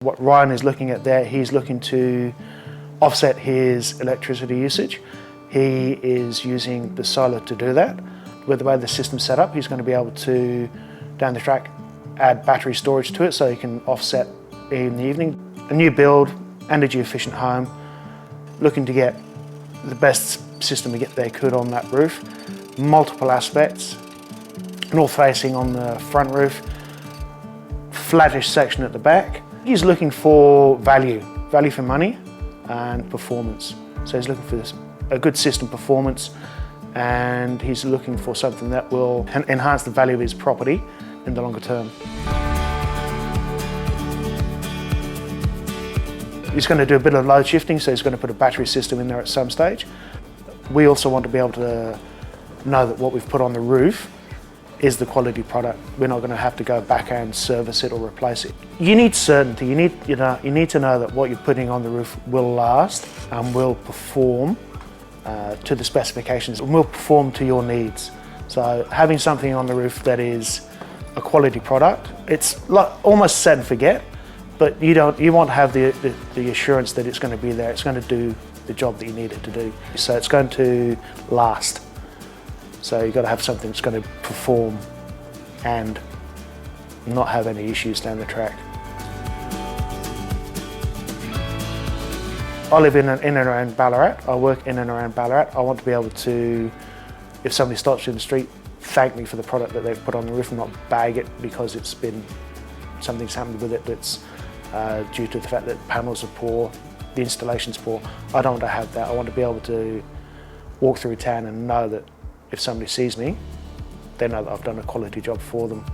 What Ryan is looking at there, he's looking to offset his electricity usage. He is using the solar to do that. With the way the system's set up, he's going to be able to, down the track, add battery storage to it so he can offset in the evening. A new build, energy efficient home, looking to get the best system they could on that roof. Multiple aspects, north facing on the front roof, flattish section at the back. He's looking for value for money and performance. So he's looking for a good system performance, and he's looking for something that will enhance the value of his property in the longer term. He's going to do a bit of load shifting, so he's going to put a battery system in there at some stage. We also want to be able to know that what we've put on the roof is the quality product. We're not going to have to go back and service it or replace it. You need certainty. You need to know that what you're putting on the roof will last and will perform to the specifications and will perform to your needs. So having something on the roof that is a quality product, it's like almost set and forget, but you want to have the assurance that it's going to be there. It's going to do the job that you need it to do. So it's going to last. So you've got to have something that's going to perform and not have any issues down the track. I live in and around Ballarat. I work in and around Ballarat. I want to be able to, if somebody stops you in the street, thank me for the product that they've put on the roof and not bag it because something's happened with it that's due to the fact that the panels are poor, the installation's poor. I don't want to have that. I want to be able to walk through town and know that if somebody sees me, they know that I've done a quality job for them.